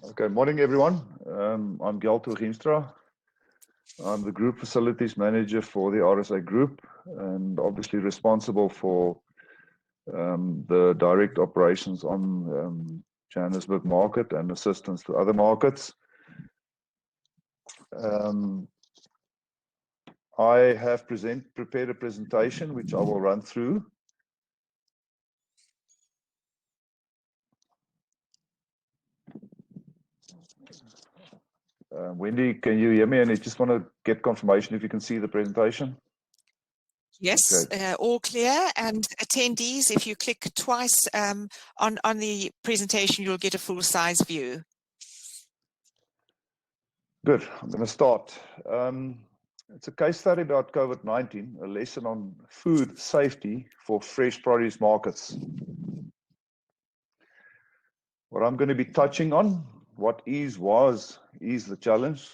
Okay, morning everyone. I'm Gyalto Ginstra. I'm the Group Facilities Manager for the RSA Group and obviously responsible for the direct operations on Johannesburg market and assistance to other markets. I have prepared a presentation which I will run through. Wendy, can you hear me? And I just want to get confirmation if you can see the presentation. Yes, okay. All clear. And attendees, if you click twice on the presentation, you'll get a full-size view. Good. I'm going to start. It's a case study about COVID-19, a lesson on food safety for fresh produce markets. What I'm going to be touching on, what is the challenge.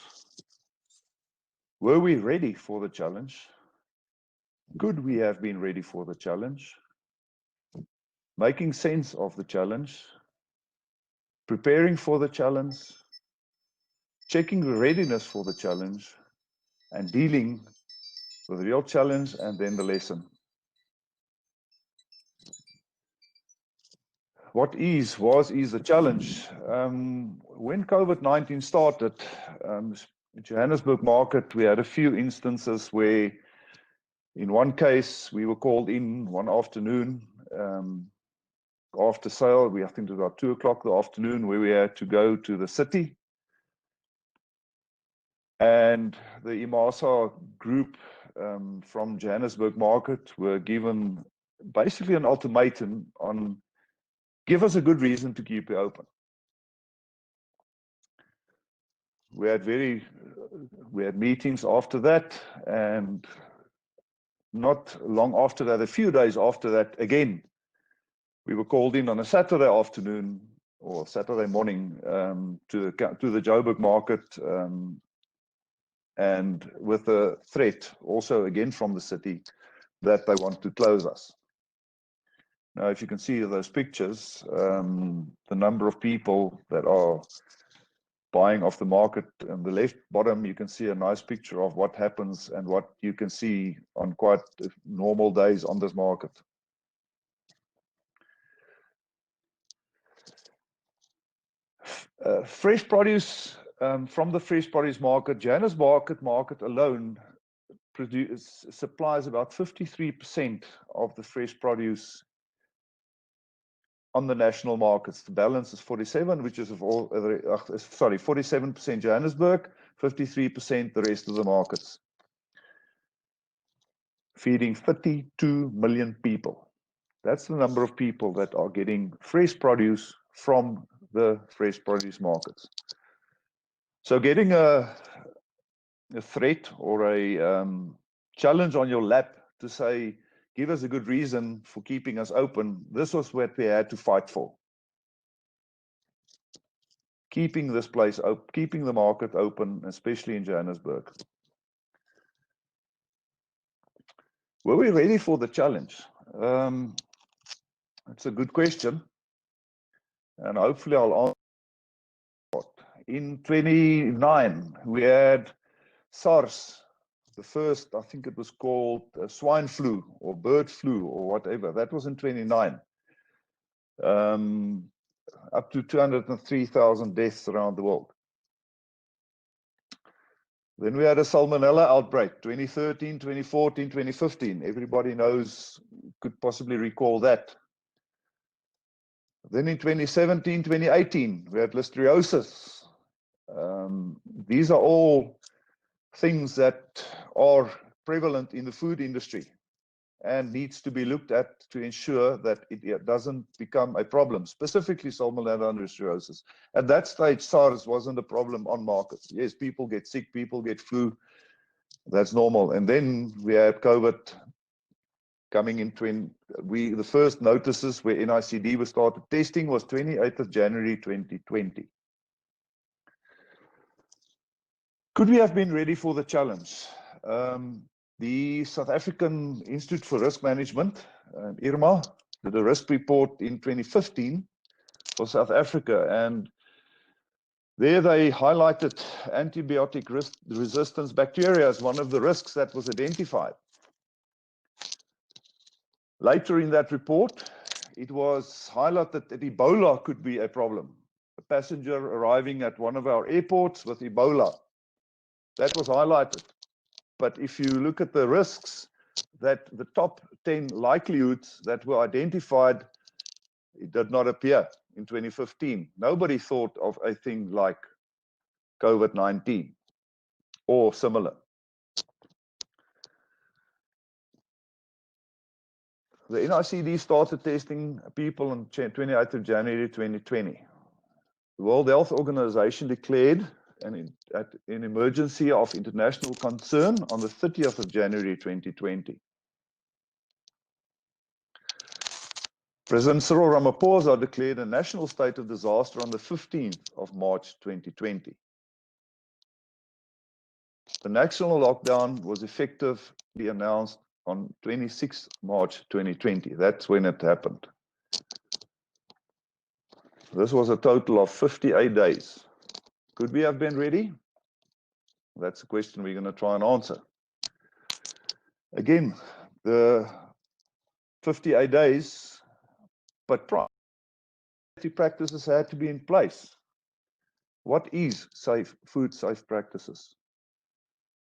Were we ready for the challenge? Could we have been ready for the challenge? Making sense of the challenge, preparing for the challenge, checking the readiness for the challenge, and dealing with the real challenge and then the lesson. What is the challenge? When COVID-19 started, in Johannesburg market, we had a few instances where in one case, we were called in one afternoon after sale. I think it was about 2 o'clock in the afternoon, where we had to go to the city. And the IMASA group from Johannesburg market were given basically an ultimatum on give us a good reason to keep it open. We had meetings after that, and not long after that, a few days after that, again, we were called in on a Saturday afternoon or Saturday morning to the Joburg market, and with a threat also again from the city that they want to close us. Now, if you can see those pictures, the number of people that are buying off the market, on the left bottom, you can see a nice picture of what happens and what you can see on quite normal days on this market. Fresh produce, from the fresh produce market, Johannesburg market alone supplies about 53% of the fresh produce on the national markets. The balance is 47%, which is 47% Johannesburg, 53% the rest of the markets. Feeding 32 million people. That's the number of people that are getting fresh produce from the fresh produce markets. So getting a threat or a challenge on your lap to say, give us a good reason for keeping us open. This was what we had to fight for. Keeping this place open, keeping the market open, especially in Johannesburg. Were we ready for the challenge? That's a good question. And hopefully I'll answer. In 29, we had SARS. The first, I think it was called swine flu or bird flu or whatever. That was in 29. Up to 203,000 deaths around the world. Then we had a salmonella outbreak, 2013, 2014, 2015. Everybody knows, could possibly recall that. Then in 2017, 2018, we had listeriosis. These are all things that are prevalent in the food industry and needs to be looked at to ensure that it doesn't become a problem, specifically salmonella and listeriosis. At that stage, SARS wasn't a problem on markets. Yes, people get sick, people get flu, that's normal. And then we had COVID coming in. The first notices where NICD was started testing was 28th of January 2020. Could we have been ready for the challenge? The South African Institute for Risk Management, IRMA, did a risk report in 2015 for South Africa, and There they highlighted antibiotic resistance bacteria as one of the risks that was identified. Later in that report, it was highlighted that Ebola could be a problem. A passenger arriving at one of our airports with Ebola, that was highlighted. But if you look at the risks, that the top 10 likelihoods that were identified, it did not appear in 2015. Nobody thought of a thing like COVID-19 or similar. The NICD started testing people on 28th of January 2020. The World Health Organization declared an emergency of international concern on the 30th of January 2020. President Cyril Ramaphosa declared a national state of disaster on the 15th of March 2020. The national lockdown was effectively announced on 26th March 2020. That's when it happened. This was a total of 58 days. Could we have been ready? That's a question we're going to try and answer. Again, the 58 days, but safety practices had to be in place. What is food safe practices?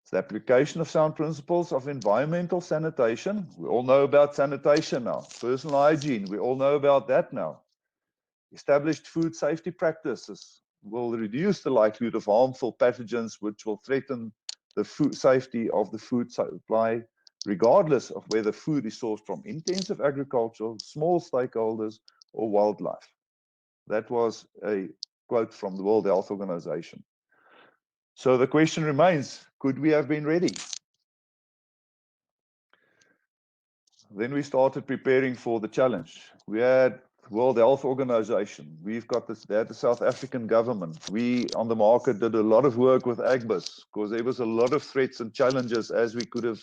It's the application of sound principles of environmental sanitation. We all know about sanitation now. Personal hygiene, we all know about that now. Established food safety practices will reduce the likelihood of harmful pathogens which will threaten the food safety of the food supply, regardless of whether food is sourced from intensive agriculture, small stakeholders, or wildlife. That was a quote from the World Health Organization. So the question remains, could we have been ready? Then we started preparing for the challenge. We had World Health Organization. We've got the South African government. We on the market did a lot of work with Agbus because there was a lot of threats and challenges, as we could have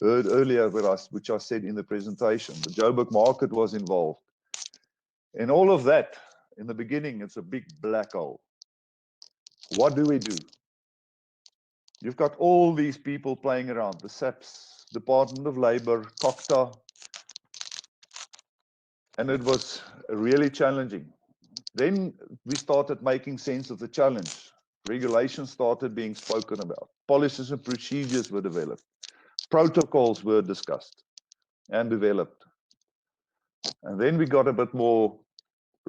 heard earlier with us, which I said in the presentation. The Joburg market was involved. And all of that, in the beginning, it's a big black hole. What do we do? You've got all these people playing around, the SAPS, Department of Labor, COCTA, and it was really challenging. Then we started making sense of the challenge. Regulations started being spoken about. Policies and procedures were developed. Protocols were discussed and developed. And then we got a bit more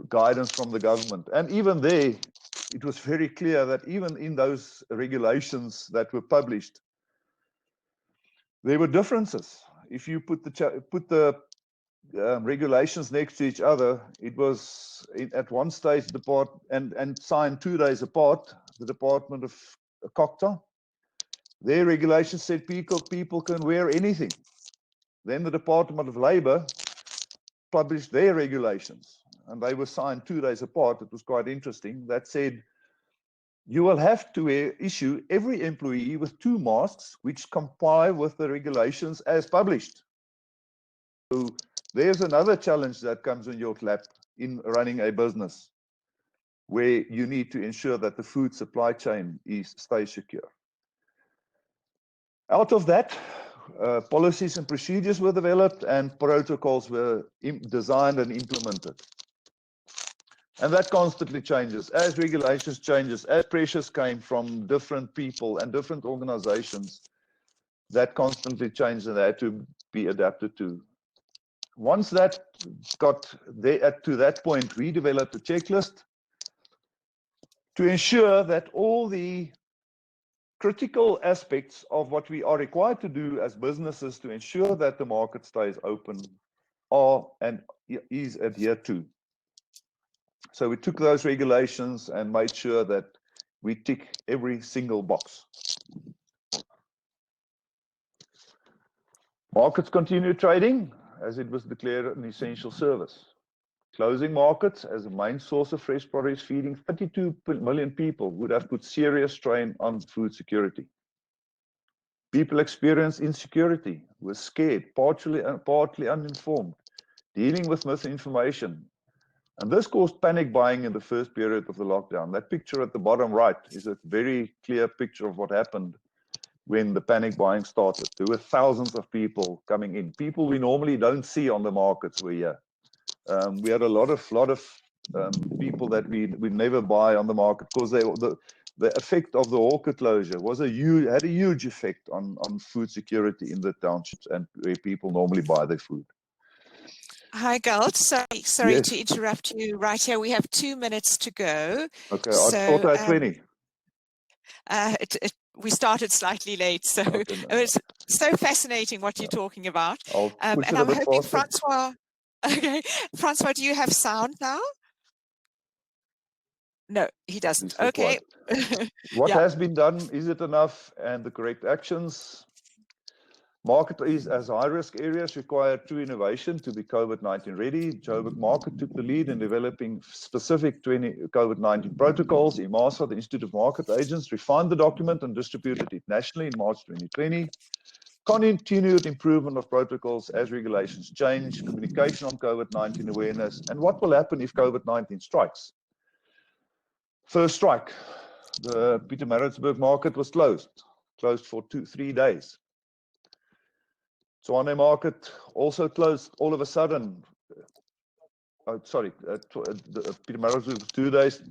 guidance from the government. And even there, it was very clear that even in those regulations that were published, there were differences. If you put the regulations next to each other, it was at one stage and signed 2 days apart, the Department of COCTA. Their regulations said people can wear anything. Then the Department of Labor published their regulations, and they were signed 2 days apart. It was quite interesting. That said, you will have to issue every employee with 2 masks which comply with the regulations as published. So there's another challenge that comes in your lap in running a business where you need to ensure that the food supply chain stays secure. Out of that, policies and procedures were developed and protocols were designed and implemented. And that constantly changes. As regulations changes, as pressures came from different people and different organizations, that constantly changed and had to be adapted to. Once that got there to that point, we developed a checklist to ensure that all the critical aspects of what we are required to do as businesses to ensure that the market stays open are and is adhered to. So we took those regulations and made sure that we tick every single box. Markets continue trading as it was declared an essential service. Closing markets as a main source of fresh produce feeding 32 million people would have put serious strain on food security. People experienced insecurity, were scared, partly uninformed, dealing with misinformation. And this caused panic buying in the first period of the lockdown. That picture at the bottom right is a very clear picture of what happened when the panic buying started. There were thousands of people coming in. People we normally don't see on the markets were here. We had a lot of people that we never buy on the market because the effect of the hawker closure had a huge effect on food security in the townships and where people normally buy their food. Hi, Galt. Sorry Yes. to interrupt you right here. We have 2 minutes to go. Okay, So, I thought I had 20. We started slightly late, so Okay, it was so fascinating what you're talking about. I'll push and it a I'm bit hoping faster. Francois, okay, Francois, do you have sound now? No, he doesn't. Okay. What Yeah. has been done, is it enough, and the correct actions? Market is as high-risk areas require true innovation to be COVID-19 ready. Joburg Market took the lead in developing specific COVID-19 protocols. IMASA, the Institute of Market Agents, refined the document and distributed it nationally in March 2020. Continued improvement of protocols as regulations change, communication on COVID-19 awareness, and what will happen if COVID-19 strikes. First strike, the Pietermaritzburg market was closed for 3 days. Tshwane market also closed all of a sudden. Pietermaritzburg was 2 days.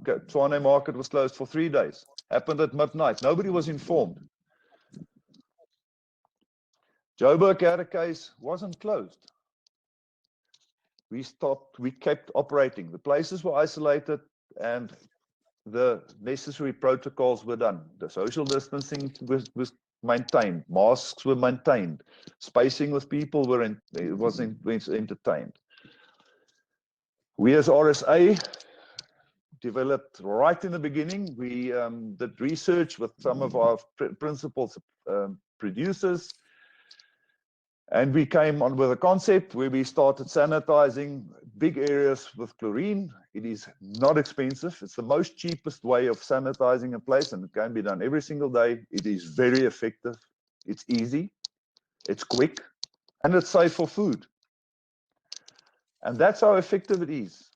Tshwane market was closed for 3 days. Happened at midnight. Nobody was informed. Joburg had a case, wasn't closed. We kept operating. The places were isolated and the necessary protocols were done. The social distancing was maintained. Masks were maintained. Spacing with people was entertained. We as RSA developed right in the beginning. We did research with some of our principal producers. And we came on with a concept where we started sanitizing big areas with chlorine. It is not expensive. It's the most cheapest way of sanitizing a place, and it can be done every single day. It is very effective. It's easy, it's quick, and it's safe for food. And that's how effective it is.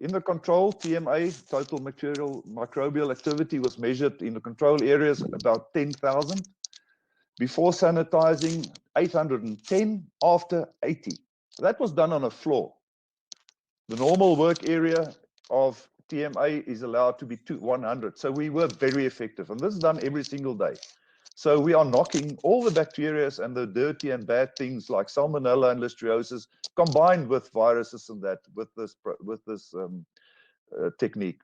In the control, TMA, total microbial activity, was measured in the control areas about 10,000. Before sanitizing, 810, after 80. That was done on a floor. The normal work area of TMA is allowed to be 100. So we were very effective. And this is done every single day. So we are knocking all the bacteria and the dirty and bad things like salmonella and listeriosis combined with viruses and that with this technique.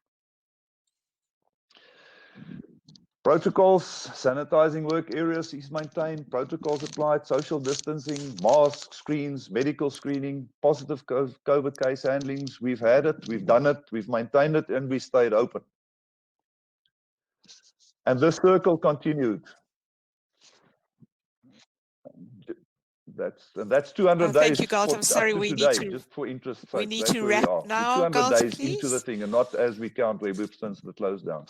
Protocols, sanitizing work areas is maintained, protocols applied, social distancing, masks, screens, medical screening, positive COVID case handlings. We've had it, we've done it, we've maintained it, and we stayed open. And this circle continued. That's 200 days. Thank you, Galt. I'm sorry, just for interest we sake. need to wrap now. 200 Galt, days please. into the thing, and not as we count where we've since the close down.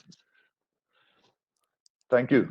Thank you.